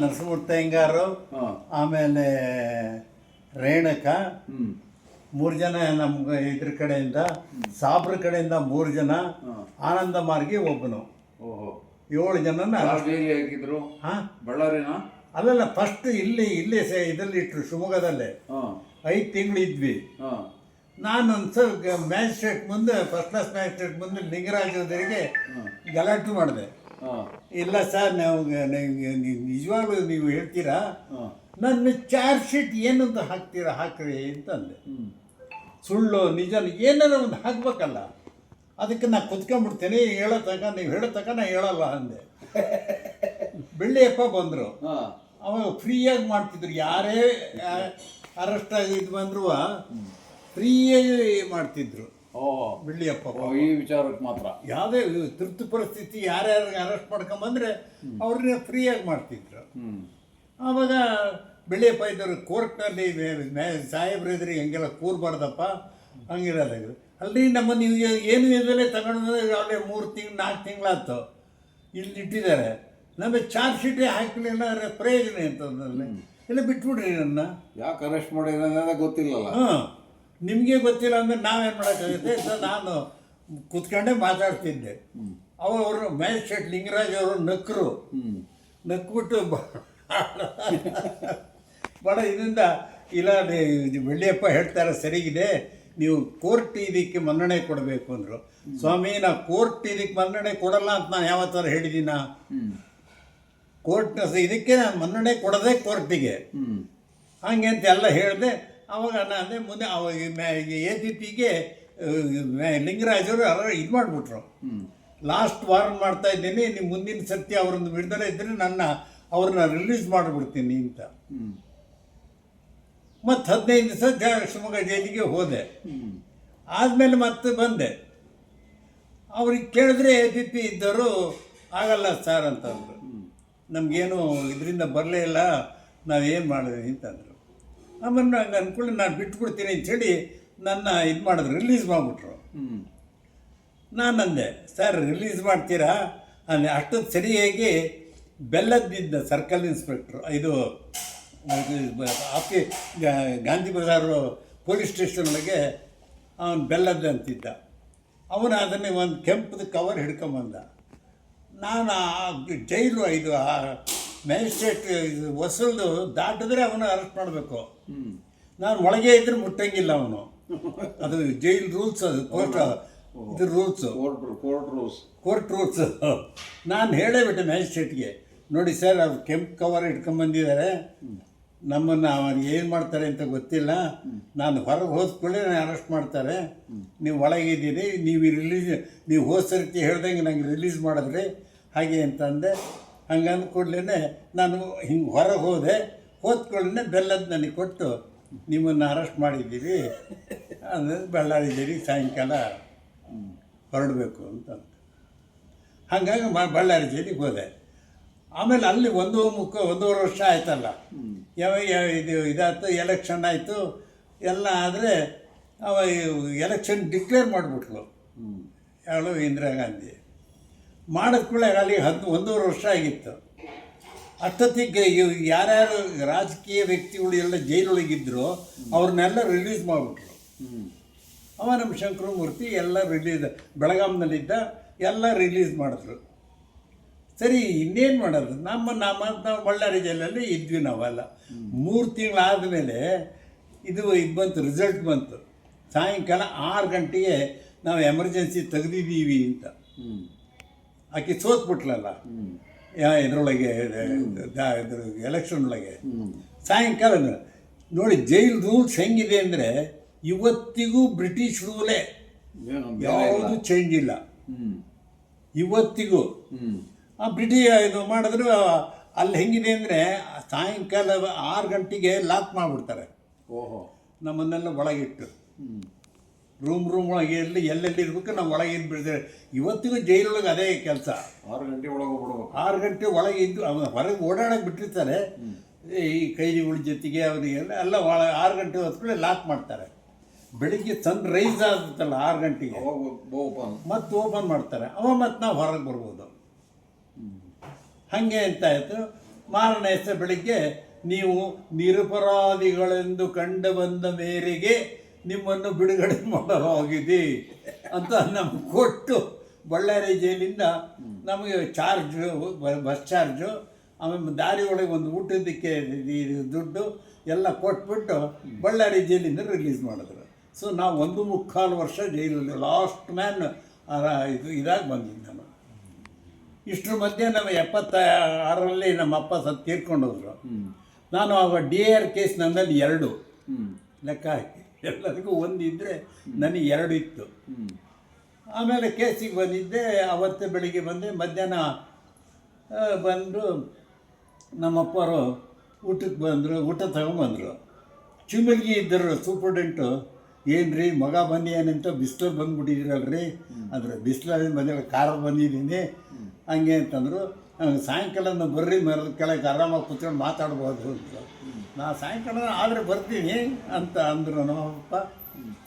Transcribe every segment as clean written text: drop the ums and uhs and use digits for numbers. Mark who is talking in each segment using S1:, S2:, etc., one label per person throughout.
S1: ನರಸಿಂಹಮೂರ್ತಿ ಅಯ್ಯಂಗಾರು, ಆಮೇಲೆ ರೇಣುಕ, 3 ಜನ ನಮ್ಗೆ ಇದ್ರ ಕಡೆಯಿಂದ, ಸಾಬ್ರ ಕಡೆಯಿಂದ 3 ಜನ, ಆನಂದ ಮಾರ್ಗಿ ಒಬ್ಬನು, 7 ಜನನ
S2: ಹಾಕಿದ್ರು. ಬಳ್ಳಾರಿನ
S1: ಅಲ್ಲಲ್ಲ, ಫಸ್ಟ್ ಇಲ್ಲಿ ಇದರಲ್ಲಿ ಇಟ್ರು, ಶಿವಮೊಗ್ಗದಲ್ಲೇ 5 ತಿಂಗಳು ಇದ್ವಿ. ನಾನು ಒಂದು ಮ್ಯಾಜಿಸ್ಟ್ರೇಟ್ ಮುಂದೆ, ಫಸ್ಟ್ ಕ್ಲಾಸ್ ಮ್ಯಾಜಿಸ್ಟ್ರೇಟ್ ಮುಂದೆ ಲಿಂಗರಾಜ್ ಅವರಿಗೆ ಗಲಾಟೆ ಮಾಡಿದೆ. ಇಲ್ಲ ಸರ್, ನಾವು ನಿಜವಾಗ್ಲೂ ನೀವು ಹೇಳ್ತೀರಾ, ನನ್ನ ಚಾರ್ಜ್ ಶೀಟ್ ಏನಂತ ಹಾಕ್ರಿ ಅಂತಂದೆ. ಸುಳ್ಳು ನಿಜ ಏನಾರ ಒಂದು ಹಾಕ್ಬೇಕಲ್ಲ, ಅದಕ್ಕೆ ನಾನು ಕುತ್ಕೊಂಡ್ಬಿಡ್ತೇನೆ, ನೀವು ಹೇಳೋ ತನಕ ನಾನು ಹೇಳಲ್ಲ ಅಂದೆ. ಬೆಳ್ಳಿಯಪ್ಪ ಬಂದರು, ಅವಾಗ ಫ್ರೀಯಾಗಿ ಮಾಡ್ತಿದ್ರು, ಯಾರೇ ಅರೆಸ್ಟ್ ಇದು ಬಂದರೂ ಫ್ರೀಯಾಗಿ ಮಾಡ್ತಿದ್ರು. ಬೆಳ್ಳಿಯಪ್ಪ
S2: ಈ ವಿಚಾರಕ್ಕೆ ಮಾತ್ರ
S1: ಯಾವುದೇ ತುರ್ತು ಪರಿಸ್ಥಿತಿ ಯಾರ್ಯಾರು ಅರೆಸ್ಟ್ ಮಾಡ್ಕೊಂಬಂದ್ರೆ ಅವ್ರನ್ನ ಫ್ರೀಯಾಗಿ ಮಾಡ್ತಿದ್ರು. ಆವಾಗ ಬೆಳ್ಳಿಯಪ್ಪ ಇದ್ದವರು ಕೋರ್ಟ್ನಲ್ಲಿ ಸಾಹೇಬ್ರು ಇದ್ರಿ ಹಂಗೆಲ್ಲ ಕೂರ್ಬಾರ್ದಪ್ಪ ಹಂಗಿರೋದಾಗಿದ್ರು. ಅಲ್ರಿ ನಮ್ಮ ನೀವು ಏನು ಇದರಲ್ಲೇ ತಗೊಂಡು ಅವಳೇ 3 ತಿಂಗಳು 4 ತಿಂಗಳಾಯ್ತು ಇಲ್ಲಿ ಇಟ್ಟಿದ್ದಾರೆ, ನಮಗೆ ಚಾರ್ಜ್ ಶೀಟೇ ಹಾಕಲಿಲ್ಲ ಅಂದರೆ ಪ್ರಯೋಜನ ಅಂತಂದಲ್ಲಿ ಇಲ್ಲ ಬಿಟ್ಬಿಡ್ರಿ ನನ್ನ.
S2: ಯಾಕೆ ಅರೆಸ್ಟ್ ಮಾಡಿದ್ರೆ ಗೊತ್ತಿಲ್ಲಲ್ಲ.
S1: ನಿಮಗೆ ಗೊತ್ತಿಲ್ಲ ಅಂದರೆ ನಾವೇನು ಮಾಡೋಕ್ಕಾಗುತ್ತೆ ಅಂತ ನಾನು ಕೂತ್ಕೊಂಡೇ ಮಾತಾಡ್ತಿದ್ದೆ. ಅವರು ಮ್ಯಾಜಿಸ್ಟ್ರೇಟ್ ಲಿಂಗರಾಜ್ ಅವರು ನಕ್ಬಿಟ್ಟು ಭಾಳ ಇದರಿಂದ ಇಲ್ಲ ಬೆಳ್ಳಿಯಪ್ಪ ಹೇಳ್ತಾರೆ ಸರಿಗಿದೆ, ನೀವು ಕೋರ್ಟ್ ಇದಕ್ಕೆ ಮನ್ನಣೆ ಕೊಡಬೇಕು ಅಂದರು. ಸ್ವಾಮಿ, ನಾ ಕೋರ್ಟ್ ಇದಕ್ಕೆ ಮನ್ನಣೆ ಕೊಡಲ್ಲ ಅಂತ ನಾನು ಯಾವತ್ತಾರು ಹೇಳಿದ್ದೀನ? ಕೋರ್ಟ್ ಇದಕ್ಕೆ ನಾನು ಮನ್ನಣೆ ಕೊಡದೆ ಕೋರ್ಟಿಗೆ ಹಂಗೆ ಅಂತ ಎಲ್ಲ ಹೇಳಿದೆ. ಅವಾಗ ನಾನು ಮುಂದೆ ಅವಾಗ ACPಗೆ ಲಿಂಗರಾಜವರು ಇದು ಮಾಡಿಬಿಟ್ರು, ಲಾಸ್ಟ್ ವಾರ್ನ್ ಮಾಡ್ತಾ ಇದ್ದೀನಿ, ನೀವು ಮುಂದಿನ ಸತ್ಯ ಅವ್ರನ್ನ ಬಿಡ್ದಲೇ ಇದ್ದರೆ ಅವ್ರನ್ನ ರಿಲೀಸ್ ಮಾಡಿಬಿಡ್ತೀನಿ ಅಂತ. ಮತ್ತು 15 ದಿವಸ ಶಿವಮೊಗ್ಗ ಜೈಲಿಗೆ ಹೋದೆ. ಆದಮೇಲೆ ಮತ್ತೆ ಬಂದೆ. ಅವ್ರಿಗೆ ಕೇಳಿದ್ರೆ ACP ಇದ್ದವರು ಆಗಲ್ಲ ಸರ್ ಅಂತಂದರು, ನಮಗೇನು ಇದರಿಂದ ಬರಲೇ ಇಲ್ಲ, ನಾವೇನು ಮಾಡಿದ್ವಿ ಅಂತಂದರು. ಆಮೇಲೆ ನಂಗೆ ಅಂದ್ಕೊಳ್ಳಿ ನಾನು ಬಿಟ್ಬಿಡ್ತೀನಿ ಅಂಥೇಳಿ ನನ್ನ ಇದು ಮಾಡಿದ್ರು, ರಿಲೀಸ್ ಮಾಡಿಬಿಟ್ರು. ನಾನು ಅಂದೆ, ಸರ್ ರಿಲೀಸ್ ಮಾಡ್ತೀರಾ ಅಂದೆ. ಅಷ್ಟೊಂದು ಸರಿಯಾಗಿ ಬೆಲ್ಲದ್ದಿದ್ದ ಸರ್ಕಲ್ ಇನ್ಸ್ಪೆಕ್ಟ್ರು, ಇದು ಗಾಂಧಿ ಬಜಾರು ಪೊಲೀಸ್ ಸ್ಟೇಷನ್ ಒಳಗೆ ಅವನು ಬೆಲ್ಲದ್ದು ಅಂತಿದ್ದ. ಅವನು ಅದನ್ನೇ ಒಂದು ಕೆಂಪದ ಕವರ್ ಹಿಡ್ಕೊಂಬಂದ. ನಾನು ಜೈಲು ಇದು ಮ್ಯಾಜಿಸ್ಟ್ರೇಟ್ ವಸೂಲ್ದು ದಾಟಿದ್ರೆ ಅವನು ಅರೆಸ್ಟ್ ಮಾಡಬೇಕು. ನಾನು ಒಳಗೆ ಇದ್ರೆ ಮುಟ್ಟಂಗಿಲ್ಲ ಅವನು, ಅದು ಜೈಲ್ ರೂಲ್ಸ್, ಅದು ಇದು ರೂಲ್ಸು, ಕೋರ್ಟ್ ರೂಲ್ಸ್. ನಾನು ಹೇಳೇಬಿಟ್ಟೆ ಮ್ಯಾಜಿಸ್ಟ್ರೇಟ್ಗೆ, ನೋಡಿ ಸರ್ ಅವ್ರು ಕೆಂಪು ಕವರ್ ಇಟ್ಕೊಂಬಂದಿದ್ದಾರೆ, ನಮ್ಮನ್ನು ಅವ್ರಿಗೆ ಏನು ಮಾಡ್ತಾರೆ ಅಂತ ಗೊತ್ತಿಲ್ಲ, ನಾನು ಹೊರಗೆ ಹೋದ್ಕೊಳ್ಳಿ ನಾನು ಅರೆಸ್ಟ್ ಮಾಡ್ತಾರೆ, ನೀವು ಒಳಗಿದ್ದೀರಿ, ನೀವು ಹೋದ ಸರ್ತಿ ಹೇಳ್ದಂಗೆ ನಂಗೆ ರಿಲೀಸ್ ಮಾಡಿದ್ರಿ ಹಾಗೆ ಅಂತಂದೆ. ಹಂಗೆ ಅಂದ್ಕೊಡ್ಲೇ ನಾನು ಹಿಂಗೆ ಹೊರಗೆ ಹೋದ್ಕೊಳ್ಳೇ ಬೆಲ್ಲದ ನನಗೆ ಕೊಟ್ಟು ನಿಮ್ಮನ್ನು ಅರೆಸ್ಟ್ ಮಾಡಿದ್ದೀವಿ ಅಂದರೆ ಬಳ್ಳಾರಿದ್ದೀರಿ, ಸಾಯಂಕಾಲ ಹೊರಡಬೇಕು ಅಂತ. ಹಾಗಾಗಿ ಬಳ್ಳಾರಿ ಜೈಲಿಗೆ ಹೋದೆ. ಆಮೇಲೆ ಅಲ್ಲಿ 1.5 ವರ್ಷ ಆಯ್ತಲ್ಲ, ಇದಾಯ್ತು, ಎಲೆಕ್ಷನ್ ಆಯಿತು ಎಲ್ಲ. ಆದರೆ ಅವ ಎಲೆಕ್ಷನ್ ಡಿಕ್ಲೇರ್ ಮಾಡಿಬಿಟ್ಲು ಯಾಳು ಇಂದಿರಾ ಗಾಂಧಿ. ಮಾಡಿದ ಕೂಡ ಅಲ್ಲಿ 1.5 ವರ್ಷ ಆಗಿತ್ತು. ಅಷ್ಟೊತ್ತಿಗೆ ಯಾರ್ಯಾರು ರಾಜಕೀಯ ವ್ಯಕ್ತಿಗಳು ಎಲ್ಲ ಜೈಲೊಳಗಿದ್ರು ಅವ್ರನ್ನೆಲ್ಲ ರಿಲೀಸ್ ಮಾಡಿಬಿಟ್ರು. ಅವ ನಮ್ಮ ಶಂಕರಮೂರ್ತಿ ಎಲ್ಲ ಬೆಳಗಾಂನಲ್ಲಿದ್ದ ಎಲ್ಲ ರಿಲೀಸ್ ಮಾಡಿದ್ರು. ಸರಿ, ಇನ್ನೇನು ಮಾಡೋದು, ನಾವು ಬಳ್ಳಾರಿ ಜೈಲಲ್ಲಿ ಇದ್ವಿ ನಾವೆಲ್ಲ. 3 ತಿಂಗಳಾದಮೇಲೆ ಇದು ಬಂತು, ರಿಸಲ್ಟ್ ಬಂತು. ಸಾಯಂಕಾಲ 6 ಗಂಟೆಗೆ ನಾವು ಎಮರ್ಜೆನ್ಸಿ ತೆಗೆದಿದ್ದೀವಿ ಅಂತ. ಆಕೆ ಸೋತ್ಬಿಟ್ಲಲ್ಲ ಇದರೊಳಗೆ, ಎಲೆಕ್ಷನ್ ಒಳಗೆ. ಸಾಯಂಕಾಲ ನೋಡಿ ಜೈಲ್ ರೂಲ್ಸ್ ಹೆಂಗಿದೆ ಅಂದರೆ ಇವತ್ತಿಗೂ ಬ್ರಿಟಿಷ್ ರೂಲೇ, ಯಾವುದು ಚೇಂಜ್ ಇಲ್ಲ ಇವತ್ತಿಗೂ. ಇದು ಮಾಡಿದ್ರು ಅಲ್ಲಿ ಹೆಂಗಿದೆ ಅಂದರೆ ಸಾಯಂಕಾಲ 6 ಗಂಟೆಗೆ ಲಾಕ್ ಮಾಡಿಬಿಡ್ತಾರೆ. ನಮ್ಮನ್ನೆಲ್ಲ ಒಳಗಿಟ್ಟು ರೂಮ್ ಒಳಗೆ ಎಲ್ಲೆಲ್ಲಿ ಇರ್ಬೇಕು ನಾವು ಒಳಗೆ ಇದ್ದು ಬಿಡ್ತೇವೆ. ಇವತ್ತಿಗೂ ಜೈಲೊಳಗೆ ಅದೇ ಕೆಲಸ.
S2: 6 ಗಂಟೆ ಒಳಗೆ ಹೋಗ್ಬಿಡ್ಬೇಕು.
S1: 6 ಗಂಟೆ ಒಳಗೆ ಇದ್ದು ಹೊರಗೆ ಓಡಾಡಕ್ಕೆ ಬಿಟ್ಟಿರ್ತಾರೆ ಈ ಕೈದಿಗಳ ಜೊತೆಗೆ ಅವರಿಗೆಲ್ಲ. 6 ಗಂಟೆ ಹೊತ್ಕೊಳ್ಳಿ ಲಾಕ್ ಮಾಡ್ತಾರೆ. ಬೆಳಿಗ್ಗೆ ಸನ್ ರೈಸ್ ಆಗುತ್ತಲ್ಲ 6 ಗಂಟೆಗೆ ಮತ್ತೆ ಓಪನ್ ಮಾಡ್ತಾರೆ. ಮತ್ತು ನಾವು ಹೊರಗೆ ಬರ್ಬೋದು. ಹಾಗೆ ಅಂತ ಆಯಿತು. ಮಾರನೇ ದಿವಸ ಬೆಳಿಗ್ಗೆ ನೀವು ನಿರಪರಾಧಿಗಳೆಂದು ಕಂಡು ಬಂದ ಮೇರೆಗೆ ನಿಮ್ಮನ್ನು ಬಿಡುಗಡೆ ಮಾಡಲಾಗಿದೆ ಅಂತ ನಮ್ಗೆ ಕೊಟ್ಟು ಬಳ್ಳಾರಿ ಜೈಲಿಂದ ನಮಗೆ ಚಾರ್ಜು ಬಸ್ ಚಾರ್ಜು ಆಮೇಲೆ ದಾರಿ ಒಳಗೆ ಒಂದು ಊಟದಕ್ಕೆ ದುಡ್ಡು ಎಲ್ಲ ಕೊಟ್ಬಿಟ್ಟು ಬಳ್ಳಾರಿ ಜೈಲಿಂದ ರಿಲೀಸ್ ಮಾಡಿದ್ರು. ಸೊ ನಾವು 1.25 ವರ್ಷ ಜೈಲಲ್ಲಿ ಲಾಸ್ಟ್ ಮ್ಯಾನ್ ಇದಾಗಿ ಬಂದಿದ್ದು ನಾನು. ಇಷ್ಟರ ಮಧ್ಯೆ ನಮ್ಮ 76ರಲ್ಲಿ ನಮ್ಮ ಅಪ್ಪ ತೀರ್ಕೊಂಡೋದ್ರು. ನಾನು ಆವಾಗ DAR ಕೇಸ್ ನನ್ನಲ್ಲಿ 2 ಲೆಕ್ಕ ಹಾಕಿ, ಎಲ್ಲರಿಗೂ 1 ಇದ್ದರೆ ನನಗೆ 2 ಇತ್ತು. ಆಮೇಲೆ ಕೇಸಿಗೆ ಬಂದಿದ್ದೆ. ಅವತ್ತೇ ಬೆಳಿಗ್ಗೆ ಬಂದೆ, ಮಧ್ಯಾಹ್ನ ಬಂದು ನಮ್ಮಪ್ಪರು ಊಟಕ್ಕೆ ಬಂದರು, ಊಟ ತಗೊಂಬಂದರು. ಚಿಮಲ್ಗಿ ಇದ್ದರು ಸೂಪರ್ಡೆಂಟು. ಏನು ರೀ ಮಗ ಬಂದಿಯಾನಂತ ಬಿಸ್ಲಲ್ಲಿ ಬಂದುಬಿಟ್ಟಿದ್ದೀರಲ್ರಿ, ಅಂದರೆ ಬಿಸ್ಲಲ್ಲಿ ಬಂದ ಕಾರಲ್ಲಿ ಬಂದಿದ್ದೀನಿ ಹಂಗೆ ಅಂತಂದರು. ಸಾಯಂಕಾಲ ಬರ್ರಿ ಮರದ ಕೆಳಗೆ ಆರಾಮಾಗಿ ಕೂತ್ಕೊಂಡು ಮಾತಾಡ್ಬೋದು ಅಂತ. ನಾ ಸಾಯಂಕಾಲ ಆದರೆ ಬರ್ತೀನಿ ಅಂತ ಅಂದರು ನಮ್ಮಪ್ಪ.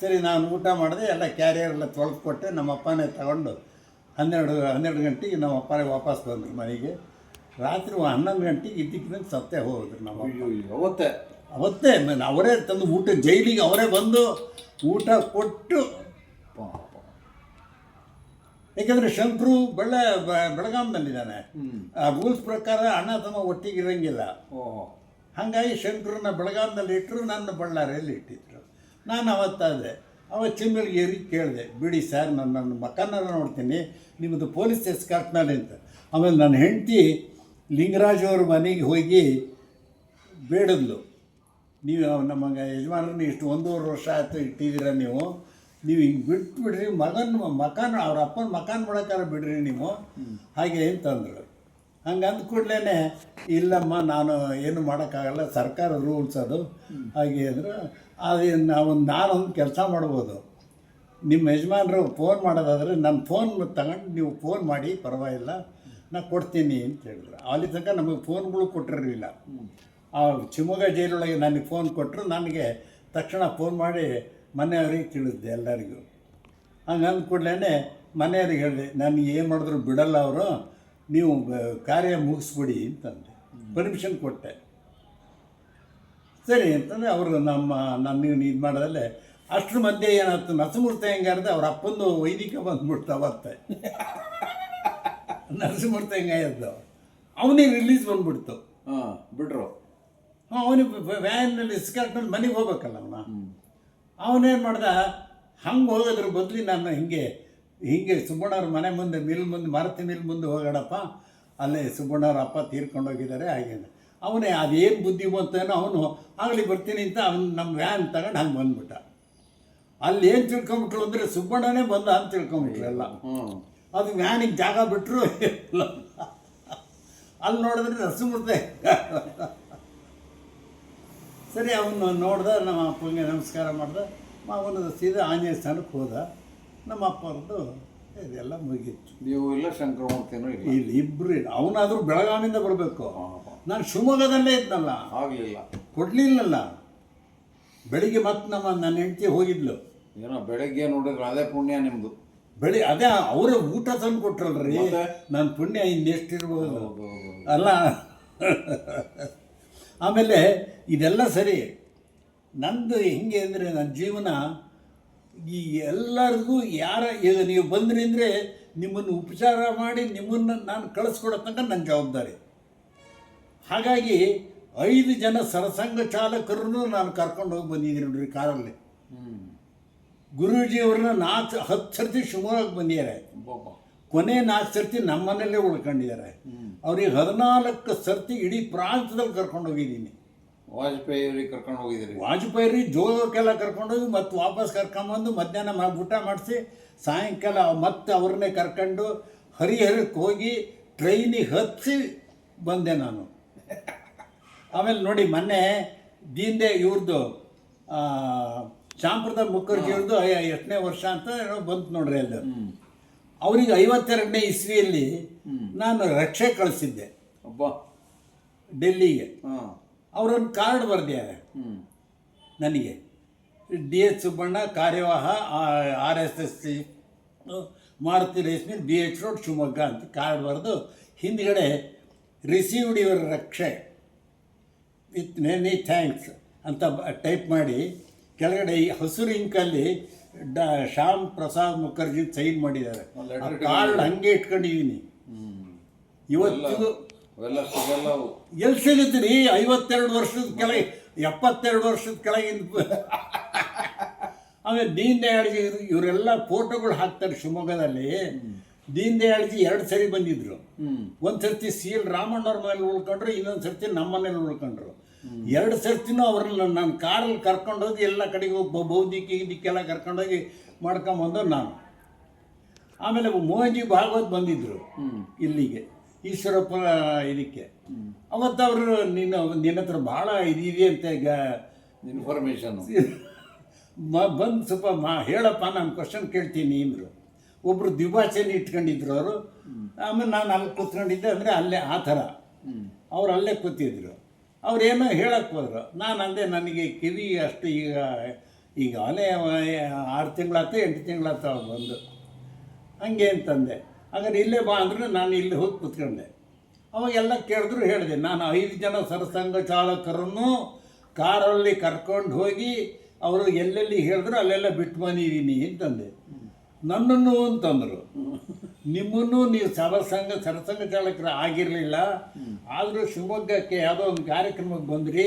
S1: ಸರಿ, ನಾನು ಊಟ ಮಾಡಿದೆ, ಎಲ್ಲ ಕ್ಯಾರಿಯರ್ ಎಲ್ಲ ತೊಳೆದು ಕೊಟ್ಟೆ. ನಮ್ಮಪ್ಪನೇ ತಗೊಂಡು 12 ಗಂಟೆಗೆ ನಮ್ಮಪ್ಪನೇ ವಾಪಸ್ ಬಂದರು ಮನೆಗೆ. ರಾತ್ರಿ 11 ಗಂಟೆಗೆ ಇದ್ದಕ್ಕಿಂತ ಸತ್ತೇ ಹೋದ್ರು ನಮ್ಮ ಅವತ್ತೇ ಅವರೇ ತಂದು ಊಟ, ಜೈಲಿಗೆ ಅವರೇ ಬಂದು ಊಟ ಕೊಟ್ಟು. ಯಾಕೆಂದರೆ ಶಂಕರು ಬೆಳಗಾಂನಲ್ಲಿದ್ದಾನೆ. ಆ ರೂಲ್ಸ್ ಪ್ರಕಾರ ಅಣ್ಣ ತಮ್ಮ ಒಟ್ಟಿಗೆ ಇರೋಂಗಿಲ್ಲ. ಹಾಗಾಗಿ ಶಂಕರನ್ನ ಬೆಳಗಾಂನಲ್ಲಿ ಇಟ್ಟರು, ನನ್ನ ಬಳ್ಳಾರಿಯಲ್ಲಿ ಇಟ್ಟಿದ್ರು. ನಾನು ಅವತ್ತಾದೆ. ಅವತ್ತು ಚಿಮ್ಮಲ್ಗೇರಿ ಕೇಳಿದೆ, ಬಿಡಿ ಸರ್, ನನ್ನ ಮಕ್ಕನ್ನ ನೋಡ್ತೀನಿ, ನಿಮ್ಮದು ಪೊಲೀಸ್ ಎಸ್ಕಾರ್ಟ್ನಲ್ಲಿ ಅಂತ. ಆಮೇಲೆ ನನ್ನ ಹೆಂಡತಿ ಲಿಂಗರಾಜ್ ಅವ್ರ ಮನೆಗೆ ಹೋಗಿ ಬೇಡಿದ್ಲು, ನೀವು ನಮಗೆ ಯಜಮಾನರನ್ನ ಇಷ್ಟು 1.5 ವರ್ಷ ಆಯಿತು ಇಟ್ಟಿದ್ದೀರ, ನೀವು ಹಿಂಗೆ ಬಿಟ್ಬಿಡ್ರಿ, ಮಕಾನ್ ಅವ್ರ ಅಪ್ಪನ ಮಕಾನ್ ಮಾಡೋಕ್ಕಾರ ಬಿಡ್ರಿ ನೀವು ಹಾಗೆ ಅಂತಂದರು. ಹಂಗೆ ಅಂದ ಕೂಡಲೇ ಇಲ್ಲಮ್ಮ, ನಾನು ಏನು ಮಾಡೋಕ್ಕಾಗಲ್ಲ, ಸರ್ಕಾರ ರೂಲ್ಸ್ ಅದು ಹಾಗೆ ಅಂದರು. ನಾನೊಂದು ಕೆಲಸ ಮಾಡ್ಬೋದು, ನಿಮ್ಮ ಯಜಮಾನರು ಫೋನ್ ಮಾಡೋದಾದರೆ ನನ್ನ ಫೋನ್ ತಗೊಂಡು ನೀವು ಫೋನ್ ಮಾಡಿ, ಪರವಾಗಿಲ್ಲ, ನಾನು ಕೊಡ್ತೀನಿ ಅಂತ ಹೇಳಿದ್ರು. ಅಲ್ಲಿ ತನಕ ನಮಗೆ ಫೋನ್ಗಳು ಕೊಟ್ಟಿರಲಿಲ್ಲ. ಆ ಶಿವಮೊಗ್ಗ ಜೈಲೊಳಗೆ ನನಗೆ ಫೋನ್ ಕೊಟ್ಟರು. ನನಗೆ ತಕ್ಷಣ ಫೋನ್ ಮಾಡಿ ಮನೆಯವ್ರಿಗೆ ತಿಳಿಸಿದೆ ಎಲ್ಲರಿಗೂ. ಹಂಗೆ ಅಂದ ಕೂಡಲೇ ಮನೆಯವ್ರಿಗೆ ಹೇಳಿದೆ, ನನಗೆ ಏನು ಮಾಡಿದ್ರು ಬಿಡಲ್ಲ ಅವರು, ನೀವು ಕಾರ್ಯ ಮುಗಿಸ್ಬಿಡಿ ಅಂತಂದೆ. ಪರ್ಮಿಷನ್ ಕೊಟ್ಟೆ. ಸರಿ ಅಂತಂದರೆ ಅವರು ನನ್ನ ಇದು ಮಾಡೋದಲ್ಲೇ ಅಷ್ಟ್ರ ಮಧ್ಯೆ ಏನಾಯ್ತು, ನರಸಿಂಹಮೂರ್ತಿ ಹೆಂಗಾರ್ದೆ ಅವ್ರ ಅಪ್ಪಂದು ವೈದಿಕ ಬಂದ್ಬಿಡ್ತು ಅವತ್ತೆ. ನರಸಿಂಹಮೂರ್ತಿ ಹೆಂಗಾಯ್ತು, ಅವನಿಗೆ ರಿಲೀಸ್ ಬಂದ್ಬಿಡ್ತು.
S2: ಬಿಟ್ರು.
S1: ಅವನಿಗೆ ವ್ಯಾನಲ್ಲಿ ಎಸ್ಕಾರ್ಟ್ನಲ್ಲಿ ಮನೆಗೆ ಹೋಗ್ಬೇಕಲ್ಲ ಅವನೇನು ಮಾಡ್ದ, ಹಂಗೆ ಹೋಗೋದ್ರ ಬದಲು ನಾನು ಹಿಂಗೆ ಸುಬ್ಬಣ್ಣವ್ರ ಮನೆ ಮುಂದೆ ಮಾರುತಿ ಮಿಲ್ ಮುಂದೆ ಹೋಗೋಣಪ್ಪ, ಅಲ್ಲೇ ಸುಬ್ಬಣ್ಣವ್ರ ಅಪ್ಪ ತೀರ್ಕೊಂಡೋಗಿದ್ದಾರೆ ಹಾಗೇನು. ಅವನೇ ಅದೇನು ಬುದ್ಧಿ ಬಂತೇನೋ, ಅವನು ಆಗಲಿ ಬರ್ತೀನಿ ಅಂತ ಅವನು ನಮ್ಮ ವ್ಯಾನ್ ತಗೊಂಡು ಹಂಗೆ ಬಂದ್ಬಿಟ್ಟ. ಅಲ್ಲಿ ಏನು ತಿಳ್ಕೊಂಬಿಟ್ರು ಅಂದರೆ ಸುಬ್ಬಣ್ಣನೇ ಬಂದ ಅಂತ ತಿಳ್ಕೊಂಬಿಟ್ರು ಎಲ್ಲ. ಅದು ವ್ಯಾನಿಗೆ ಜಾಗ ಬಿಟ್ಟರು ಅಲ್ಲಿ ನೋಡಿದ್ರೆ ನರಸಿಂಹಮೂರ್ತಿ. ಸರಿ, ಅವನು ನೋಡ್ದೆ, ನಮ್ಮ ಅಪ್ಪನಿಗೆ ನಮಸ್ಕಾರ ಮಾಡ್ದೆ. ಅವನು ಸೀದಾ ಆಂಜನೇಯ ಸ್ಥಾನಕ್ಕೆ ಹೋದ. ನಮ್ಮ ಅಪ್ಪರದ್ದು ಇದೆಲ್ಲ ಮುಗೀತು.
S2: ನೀವು ಇಲ್ಲ, ಶಂಕರಮೂರ್ತಿನೂ
S1: ಇಲ್ಲಿ ಇಬ್ಬರು. ಅವನಾದರೂ ಬೆಳಗಾವಿಂದ ಬರಬೇಕು, ನಾನು ಶಿವಮೊಗ್ಗದಲ್ಲೇ ಇದ್ನಲ್ಲ,
S2: ಆಗಲಿಲ್ಲ,
S1: ಕೊಡಲಿಲ್ಲಲ್ಲ. ಬೆಳಿಗ್ಗೆ ಮತ್ತೆ ನನ್ನ ಹೆಂಡತಿ ಹೋಗಿದ್ಲು.
S2: ಏನೋ ಬೆಳಗ್ಗೆ ನೋಡಿದ್ರೆ ಅದೇ ಪುಣ್ಯ ನಿಮ್ಮದು.
S1: ಅದೇ ಅವರೇ ಊಟ ತಂದು ಕೊಟ್ರಲ್ರಿ, ನನ್ನ ಪುಣ್ಯ ಇನ್ನೆಷ್ಟಿರ್ಬೋದು ಅಲ್ಲ. ಆಮೇಲೆ ಇದೆಲ್ಲ ಸರಿ, ನಂದು ಹೆಂಗೆ ಅಂದರೆ ನನ್ನ ಜೀವನ ಈ ಎಲ್ಲರಿಗೂ ಈಗ ನೀವು ಬಂದ್ರಿ ಅಂದರೆ ನಿಮ್ಮನ್ನು ಉಪಚಾರ ಮಾಡಿ ನಿಮ್ಮನ್ನು ನಾನು ಕಳಿಸ್ಕೊಡೋ ತನಕ ನನ್ನ ಜವಾಬ್ದಾರಿ. ಹಾಗಾಗಿ 5 ಜನ ಸರಸಂಘ ಚಾಲಕರನ್ನು ನಾನು ಕರ್ಕೊಂಡು ಹೋಗಿ ಬಂದಿದ್ದೀನಿ ನೋಡ್ರಿ ಕಾರಲ್ಲಿ. ಗುರೂಜಿಯವ್ರನ್ನ 10 ಸರ್ತಿ ಶಿವಮೊಗ್ಗಕ್ಕೆ ಬಂದಿದ್ದಾರೆ. ಕೊನೆ 4 ಸರ್ತಿ ನಮ್ಮ ಮನೆಯಲ್ಲೇ ಉಳ್ಕೊಂಡಿದ್ದಾರೆ. ಅವ್ರಿಗೆ 14 ಸರ್ತಿ ಇಡೀ ಪ್ರಾಂತದಲ್ಲಿ ಕರ್ಕೊಂಡು ಹೋಗಿದ್ದೀನಿ.
S2: ವಾಜಪೇಯಿ ಕರ್ಕೊಂಡು ಹೋಗಿದ್ದೀರಿ?
S1: ವಾಜಪೇಯಿ ಜೋಗಕ್ಕೆಲ್ಲ ಕರ್ಕೊಂಡೋಗಿ ಮತ್ತೆ ವಾಪಸ್ ಕರ್ಕೊಂಬಂದು ಮಧ್ಯಾಹ್ನ ಊಟ ಮಾಡಿಸಿ ಸಾಯಂಕಾಲ ಮತ್ತೆ ಅವ್ರನ್ನೇ ಕರ್ಕೊಂಡು ಹರಿಹರಕ್ಕೆ ಹೋಗಿ ಟ್ರೈನಿಗೆ ಹತ್ತಿ ಬಂದೆ ನಾನು. ಆಮೇಲೆ ನೋಡಿ, ಮೊನ್ನೆ ದೀನ್ದೇ ಇವ್ರದ್ದು ಶ್ಯಾಮಪ್ರಸಾದ್ ಮುಖರ್ಜಿಯವ್ರದ್ದು 8ನೇ ವರ್ಷ ಅಂತ ಬಂತು ನೋಡ್ರಿ. ಅಲ್ಲಿ ಅವ್ರಿಗೆ 52ನೇ ಇಸ್ವಿಯಲ್ಲಿ ನಾನು ರಕ್ಷೆ ಕಳಿಸಿದ್ದೆ ಡೆಲ್ಲಿಗೆ. ಅವರೊಂದು ಕಾರ್ಡ್ ಬರೆದಿದ್ದಾರೆ ನನಗೆ, DH ಸುಬ್ಬಣ್ಣ, ಕಾರ್ಯವಾಹ RSS ಮಾರುತಿ ರೇಸ್ಮಿ, BH ರೋಡ್ ಶಿವಮೊಗ್ಗ ಅಂತ ಕಾರ್ಡ್ ಬರೆದು ಹಿಂದ್ಗಡೆ ರಿಸೀವ್ಡ್ ಯುವರ್ ರಕ್ಷೆ ವಿತ್ ಮೆನಿ ಥ್ಯಾಂಕ್ಸ್ ಅಂತ ಟೈಪ್ ಮಾಡಿ ಕೆಳಗಡೆ ಈ ಹಸಿರು ಇಂಕಲ್ಲಿ ಶ್ಯಾಮ್ ಪ್ರಸಾದ್ ಮುಖರ್ಜಿ ಸೈನ್ ಮಾಡಿದ್ದಾರೆ. ಆ ಕಾರ್ಡ್ ಹಂಗೆ ಇಟ್ಕೊಂಡಿದ್ದೀನಿ ಇವತ್ತಿಗೂ.
S2: ಅವೆಲ್ಲ ಸಿಗಲ್ಲ ಅವು.
S1: ಎಲ್ಲಿ ಸಿಗುತ್ತೆ ರೀ? 52 ವರ್ಷದ ಕೆಳಗೆ, 72 ವರ್ಷದ ಕೆಳಗಿಂದ. ಆಮೇಲೆ ದೀನ್ ದಯಾಳ್ಜಿ ಇವರೆಲ್ಲ ಫೋಟೋಗಳು ಹಾಕ್ತಾರೆ ಶಿವಮೊಗ್ಗದಲ್ಲಿ. ದೀನ್ ದಯಾಳ್ಜಿ 2 ಸರಿ ಬಂದಿದ್ರು. ಒಂದು ಸರ್ತಿ CL ರಾಮಣ್ಣವ್ರ ಮನೇಲಿ ಉಳ್ಕೊಂಡ್ರು, ಇನ್ನೊಂದು ಸರ್ತಿ ನಮ್ಮ ಮನೇಲಿ ಉಳ್ಕೊಂಡ್ರು. 2 ಸರ್ತಿನೂ ಅವ್ರನ್ನ ನಾನು ಕಾರಲ್ಲಿ ಕರ್ಕೊಂಡೋಗಿ ಎಲ್ಲ ಕಡೆಗೆ ಬೌದ್ಧಿಕ ಇದಕ್ಕೆಲ್ಲ ಕರ್ಕೊಂಡೋಗಿ ಮಾಡ್ಕೊಂಬಂದು ನಾನು. ಆಮೇಲೆ ಮೋಹನ್ಜಿ ಭಾಗವತ್ ಬಂದಿದ್ದರು ಇಲ್ಲಿಗೆ, ಈಶ್ವರಪ್ಪ ಇದಕ್ಕೆ. ಅವತ್ತು ಅವರು ನಿನ್ನ ಹತ್ರ ಭಾಳ ಇದಿದೆ ಅಂತ ಈಗ
S2: ಇನ್ಫಾರ್ಮೇಷನ್
S1: ಬಂದು ಸ್ವಲ್ಪ ಹೇಳಪ್ಪ, ನಾನು ಕ್ವಶನ್ ಕೇಳ್ತೀನಿ ಅಂದರು. ಒಬ್ಬರು ದ್ವಿಭಾಷೆನ ಇಟ್ಕೊಂಡಿದ್ರು ಅವರು. ಆಮೇಲೆ ನಾನು ಅಲ್ಲಿ ಕೂತ್ಕೊಂಡಿದ್ದೆ, ಅಂದರೆ ಅಲ್ಲೇ ಆ ಥರ ಅವ್ರು ಅಲ್ಲೇ ಕೂತಿದ್ರು. ಅವ್ರೇನೋ ಹೇಳಕ್ಕೆ ಹೋದರು. ನಾನು ಅಂದೆ, ನನಗೆ ಕಿವಿ ಅಷ್ಟು ಈಗ ಅಲೆ 6 ತಿಂಗಳಾಯ್ತು 8 ತಿಂಗಳಾಯ್ತು ಅವ್ರು ಬಂದು. ಹಂಗೆ ಅಂತಂದೆ. ಹಾಗಾದ್ರೆ ಇಲ್ಲೇ ಬಾ ಅಂದ್ರೆ ನಾನು ಇಲ್ಲಿ ಹೋಗಿ ಕೂತ್ಕೊಂಡೆ. ಅವಾಗೆಲ್ಲ ಕೇಳಿದ್ರು, ಹೇಳಿದೆ ನಾನು 5 ಜನ ಸರಸಂಘ ಚಾಲಕರನ್ನು ಕಾರಲ್ಲಿ ಕರ್ಕೊಂಡು ಹೋಗಿ ಅವರು ಎಲ್ಲೆಲ್ಲಿ ಹೇಳಿದ್ರು ಅಲ್ಲೆಲ್ಲ ಬಿಟ್ಟು ಬಂದಿದ್ದೀನಿ ಅಂತಂದೆ. ನನ್ನನ್ನು ಅಂತಂದರು, ನಿಮ್ಮನ್ನು ನೀವು ಸರಸಂಘ ಚಾಲಕರು ಆಗಿರಲಿಲ್ಲ, ಆದರೂ ಶಿವಮೊಗ್ಗಕ್ಕೆ ಯಾವುದೋ ಒಂದು ಕಾರ್ಯಕ್ರಮಕ್ಕೆ ಬಂದ್ರಿ.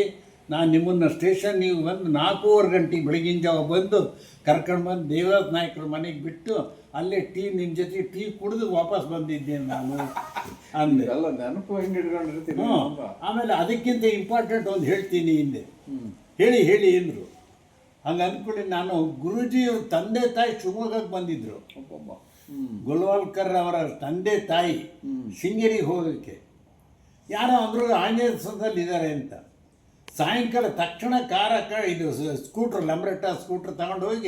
S1: ನಾನು ನಿಮ್ಮನ್ನು ಸ್ಟೇಷನ್ ನೀವು ಬಂದು 4:15 ಗಂಟೆಗೆ ಬೆಳಗಿನ ಜಾವ ಬಂದು ಕರ್ಕೊಂಡು ಬಂದು ದೇವದಾಸ್ ನಾಯಕರ ಮನೆಗೆ ಬಿಟ್ಟು ಅಲ್ಲೇ ನಿಮ್ಮ ಜೊತೆ ಟೀ ಕುಡಿದು ವಾಪಸ್ ಬಂದಿದ್ದೇನೆ ನಾನು ಅಂದೆ.
S2: ಎಲ್ಲ ನೆನಪು ಹೆಂಗೆ ಇಟ್ಕೊಂಡಿರ್ತೀನಿ.
S1: ಆಮೇಲೆ ಅದಕ್ಕಿಂತ ಇಂಪಾರ್ಟೆಂಟ್ ಒಂದು ಹೇಳ್ತೀನಿ ಹಿಂದೆ. ಹೇಳಿ ಅಂದರು. ಹಂಗೆ ಅಂದ್ಕೊಳ್ಳಿ, ನಾನು ಗುರೂಜಿಯವ್ರ ತಂದೆ ತಾಯಿ ಶಿವಮೊಗ್ಗಕ್ಕೆ ಬಂದಿದ್ದರು. ಗೊಲ್ವಾಲ್ಕರ್ ಅವರ ತಂದೆ ತಾಯಿ ಶೃಂಗೇರಿಗೆ ಹೋಗೋಕ್ಕೆ. ಯಾರೋ ಅಂದರು ಆಂಜನೇಯ ಸಂದಲ್ಲಿ ಇದ್ದಾರೆ ಅಂತ. ಸಾಯಂಕಾಲ ತಕ್ಷಣ ಇದು ಸ್ಕೂಟ್ರ್, ಲಂಬ್ರೆಟಾ ಸ್ಕೂಟ್ರ್ ತಗೊಂಡು ಹೋಗಿ